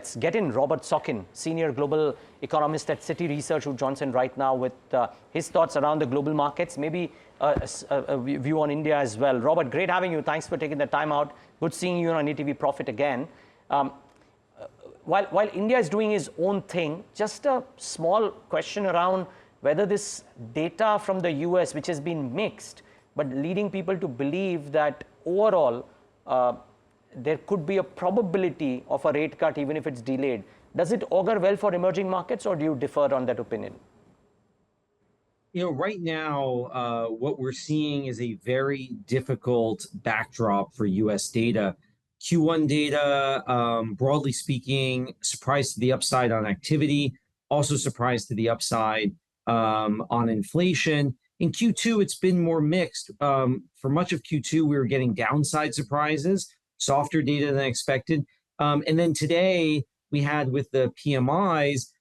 let's get in Robert Sockin, Senior Global Economist at Citi Research, who joins in right now with his thoughts around the global markets, maybe a view on India as well. Robert, great having you. Thanks for taking the time out. Good seeing you on NDTV Profit again. While India is doing its own thing, just a small question around whether this data from the US, which has been mixed, but leading people to believe that overall there could be a probability of a rate cut even if it's delayed. Does it augur well for emerging markets, or do you differ on that opinion? You know, right now, what we're seeing is a very difficult backdrop for US data. Q1 data, broadly speaking, surprised to the upside on activity, also surprised to the upside on inflation. In Q2, it's been more mixed. For much of Q2, we were getting downside surprises, softer data than expected. And then today, we had with the PMIs,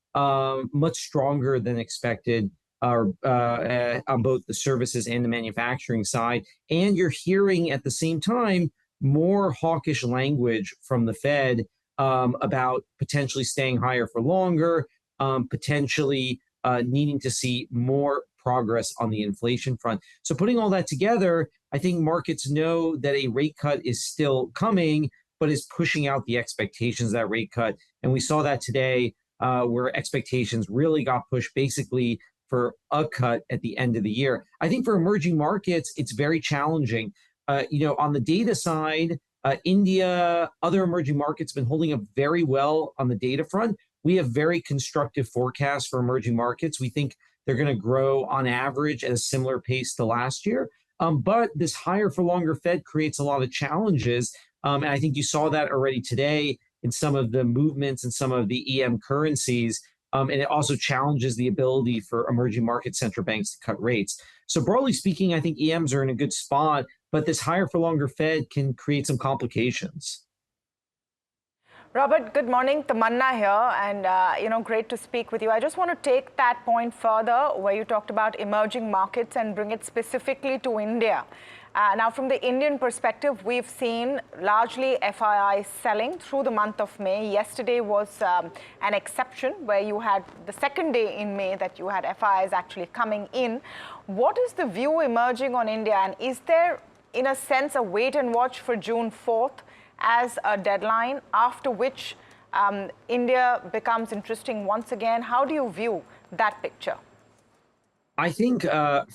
much stronger than expected on both the services and the manufacturing side. And you're hearing at the same time more hawkish language from the Fed about potentially staying higher for longer, potentially needing to see more progress on the inflation front. So putting all that together, I think markets know that a rate cut is still coming, but is pushing out the expectations of that rate cut. And we saw that today where expectations really got pushed basically for a cut at the end of the year. I think for emerging markets, it's very challenging. On the data side, India, other emerging markets have been holding up very well on the data front. We have very constructive forecasts for emerging markets. We think they're going to grow on average at a similar pace to last year. But this higher for longer Fed creates a lot of challenges. And I think you saw that already today in some of the movements in some of the EM currencies. And it also challenges the ability for emerging market central banks to cut rates. So broadly speaking, I think EMs are in a good spot, but this higher for longer Fed can create some complications. Robert, good morning. Tamanna here, and great to speak with you. I just want to take that point further where you talked about emerging markets and bring it specifically to India. Now, from the Indian perspective, we've seen largely FIIs selling through the month of May. Yesterday was an exception where you had the second day in May that you had FIIs actually coming in. What is the view emerging on India, and is there, in a sense, a wait and watch for June 4th as a deadline, after which India becomes interesting once again? How do you view that picture? I think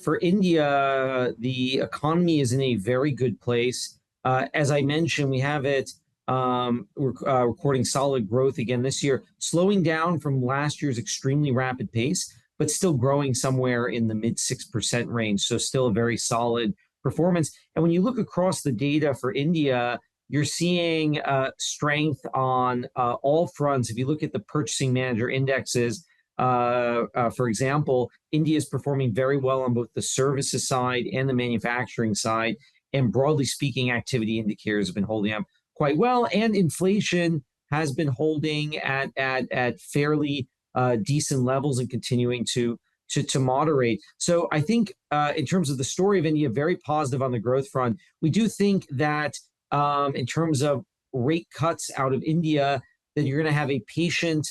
for India, the economy is in a very good place. As I mentioned, we have it recording solid growth again this year, slowing down from last year's extremely rapid pace, but still growing somewhere in the mid 6% range. So still a very solid performance. And when you look across the data for India, you're seeing strength on all fronts. If you look at the purchasing manager indexes, for example, India is performing very well on both the services side and the manufacturing side. And broadly speaking, activity indicators have been holding up quite well. And inflation has been holding at fairly decent levels and continuing to moderate. So I think in terms of the story of India, very positive on the growth front. We do think that in terms of rate cuts out of India, that you're going to have a patient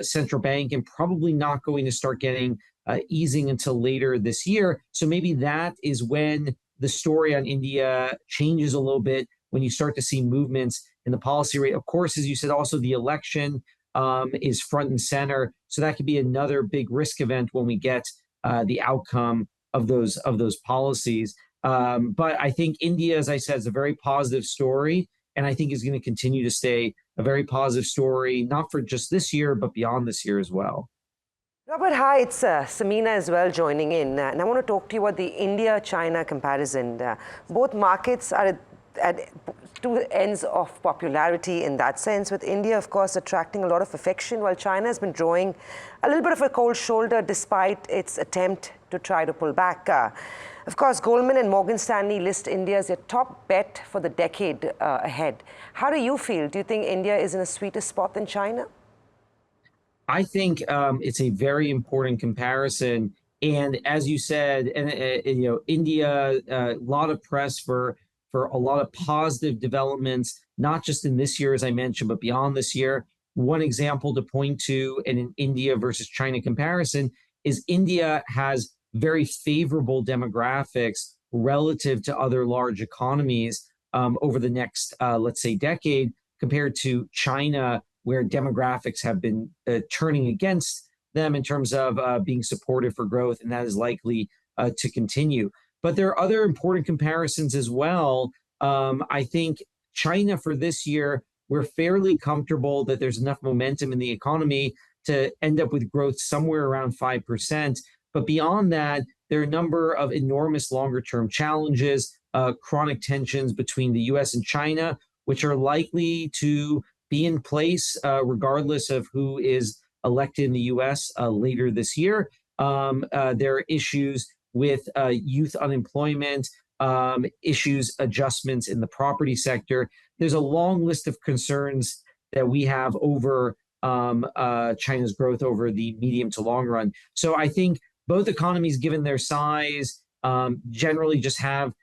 central bank and probably not going to start getting easing until later this year. So maybe that is when the story on India changes a little bit, when you start to see movements in the policy rate. Of course, as you said, also the election is front and center. So that could be another big risk event when we get the outcome of those policies. But I think India, as I said, is a very positive story, and I think is going to continue to stay a very positive story, not for just this year, but beyond this year as well. Robert, hi, it's Samina as well joining in. And I want to talk to you about the India-China comparison. Both markets are at two ends of popularity in that sense, with India, of course, attracting a lot of affection, while China has been drawing a little bit of a cold shoulder despite its attempt to try to pull back. Of course, Goldman and Morgan Stanley list India as their top bet for the decade ahead. How do you feel? Do you think India is in a sweeter spot than China? I think it's a very important comparison. And as you said, India, a lot of press for a lot of positive developments, not just in this year, as I mentioned, but beyond this year. one example to point to in an India versus China comparison is India has very favorable demographics relative to other large economies over the next, let's say, decade, compared to China, where demographics have been turning against them in terms of being supportive for growth, and that is likely to continue. But there are other important comparisons as well. I think China for this year, we're fairly comfortable that there's enough momentum in the economy to end up with growth somewhere around 5%. But beyond that, there are a number of enormous longer-term challenges, chronic tensions between the US and China, which are likely to be in place regardless of who is elected in the US later this year. There are issues with youth unemployment, issues, adjustments in the property sector. There's a long list of concerns that we have over China's growth over the medium to long run. So I think both economies, given their size, generally just have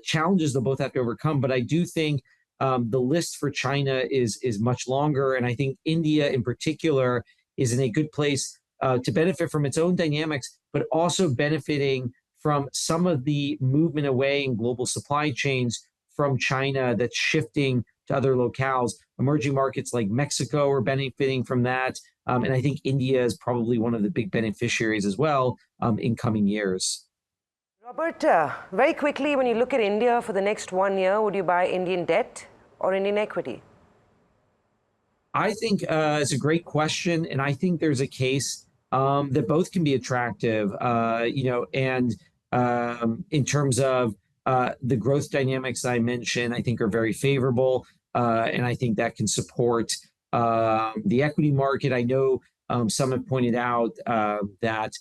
challenges they'll both have to overcome. But I do think the list for China is much longer. And I think India in particular is in a good place to benefit from its own dynamics, but also benefiting from some of the movement away in global supply chains from China that's shifting to other locales. Emerging markets like Mexico are benefiting from that. And I think India is probably one of the big beneficiaries as well in coming years. Robert, very quickly, when you look at India for the next 1 year, would you buy Indian debt or Indian equity? I think it's a great question, and I think there's a case that both can be attractive, and in terms of the growth dynamics I mentioned, I think are very favorable, and I think that can support the equity market. I know some have pointed out that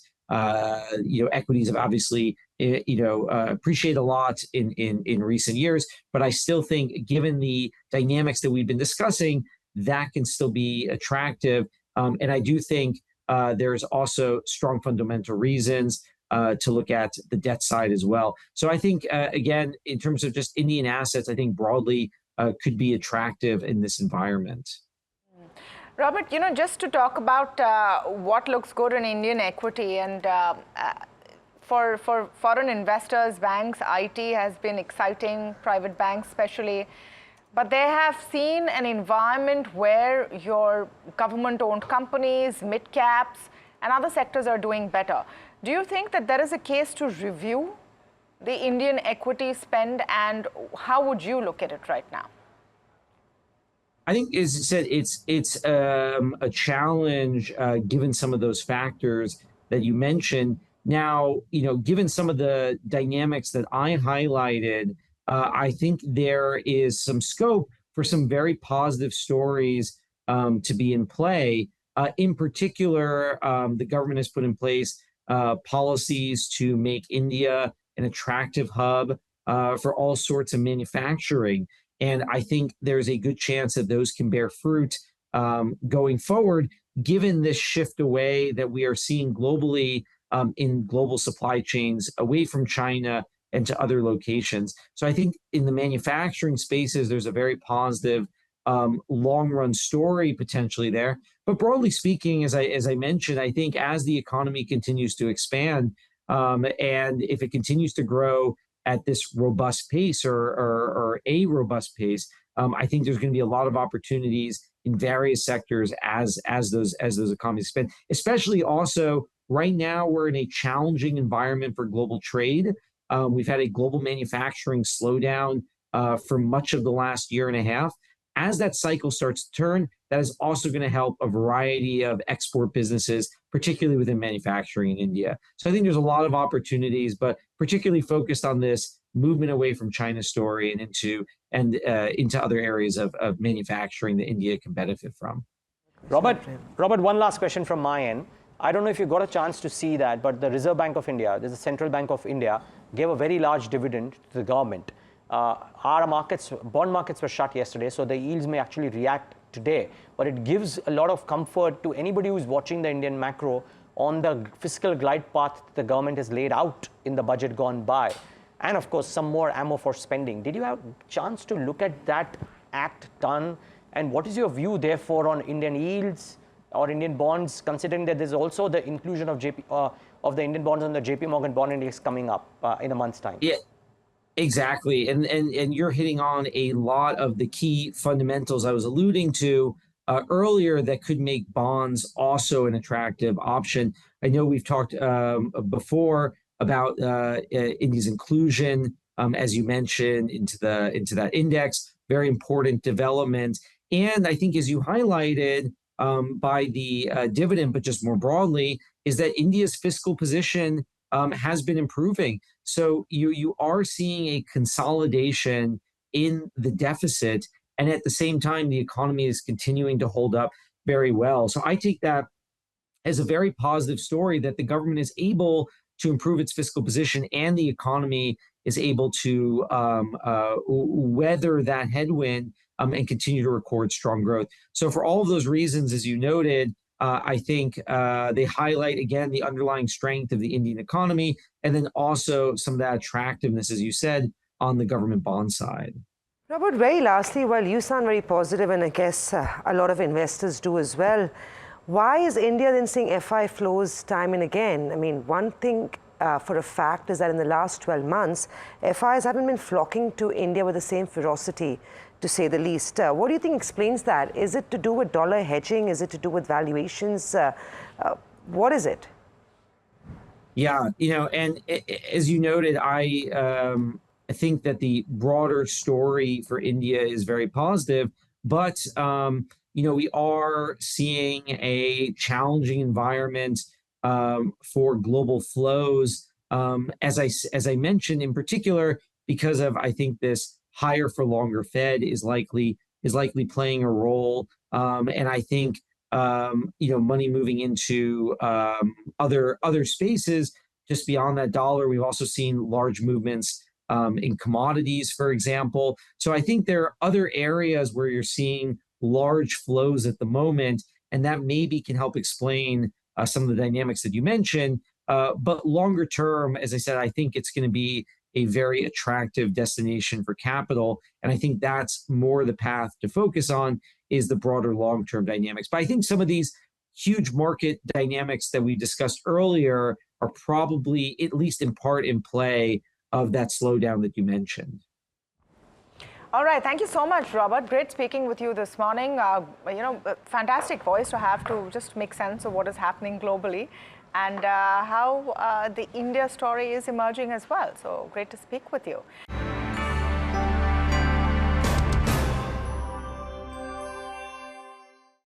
equities have obviously appreciated a lot in recent years, but I still think, given the dynamics that we've been discussing, that can still be attractive. And I do think there's also strong fundamental reasons to look at the debt side as well. So I think, again, in terms of just Indian assets, I think broadly could be attractive in this environment. Robert, just to talk about what looks good in Indian equity, and for foreign investors, banks, IT has been exciting, private banks especially. But they have seen an environment where your government-owned companies, mid-caps, and other sectors are doing better. Do you think that there is a case to review the Indian equity spend, and how would you look at it right now? I think, as I said, it's a challenge given some of those factors that you mentioned. Now, given some of the dynamics that I highlighted, I think there is some scope for some very positive stories to be in play. In particular, the government has put in place policies to make India an attractive hub for all sorts of manufacturing. And I think there's a good chance that those can bear fruit going forward, given this shift away that we are seeing globally in global supply chains away from China and to other locations. So I think in the manufacturing spaces, there's a very positive long-run story potentially there. But broadly speaking, as I mentioned, I think as the economy continues to expand, and if it continues to grow at this robust pace or a robust pace, I think there's going to be a lot of opportunities in various sectors as those economies expand. Especially also right now, we're in a challenging environment for global trade. We've had a global manufacturing slowdown for much of the last year and a half. As that cycle starts to turn, that is also going to help a variety of export businesses, particularly within manufacturing in India. So I think there's a lot of opportunities, but particularly focused on this movement away from China story and into other areas of manufacturing that India can benefit from. Robert, one last question from my end. I don't know if you got a chance to see that, but the Reserve Bank of India, there's the Central Bank of India, gave a very large dividend to the government. Our markets, bond markets were shut yesterday, so the yields may actually react today. But it gives a lot of comfort to anybody who's watching the Indian macro on the fiscal glide path the government has laid out in the budget gone by. And of course, some more ammo for spending. Did you have a chance to look at that act done And what is your view, therefore, on Indian yields or Indian bonds, considering that there's also the inclusion of of the Indian bonds on the JP Morgan bond index coming up in a month's time? Yeah, exactly. And you're hitting on a lot of the key fundamentals I was alluding to earlier that could make bonds also an attractive option. I know we've talked before about India's inclusion, as you mentioned, into that index. Very important development. And I think, as you highlighted, by the dividend, but just more broadly, is that India's fiscal position has been improving. So you are seeing a consolidation in the deficit, and at the same time, the economy is continuing to hold up very well. So I take that as a very positive story that the government is able to improve its fiscal position and the economy is able to weather that headwind and continue to record strong growth. So for all of those reasons, as you noted, I think they highlight, again, the underlying strength of the Indian economy, and then also some of that attractiveness, as you said, on the government bond side. Robert, very lastly, while you sound very positive, and I guess a lot of investors do as well, why is India then seeing FI flows time and again? I mean, one thing for a fact is that in the last 12 months, FIs haven't been flocking to India with the same ferocity, to say the least. What do you think explains that? Is it to do with dollar hedging? Is it to do with valuations? What is it? Yeah, and as you noted, I think that the broader story for India is very positive, but we are seeing a challenging environment for global flows, as I mentioned, in particular, because of, I think, this higher for longer Fed is likely playing a role, and I think money moving into other spaces just beyond that dollar. We've also seen large movements in commodities, for example. So I think there are other areas where you're seeing large flows at the moment, and that maybe can help explain some of the dynamics that you mentioned. But longer term, as I said, I think it's going to be a very attractive destination for capital. And I think that's more the path to focus on, is the broader long-term dynamics. But I think some of these huge market dynamics that we discussed earlier are probably, at least in part, in play of that slowdown that you mentioned. All right, thank you so much, Robert. Great speaking with you this morning. Fantastic voice to have to just make sense of what is happening globally and how the India story is emerging as well. So great to speak with you.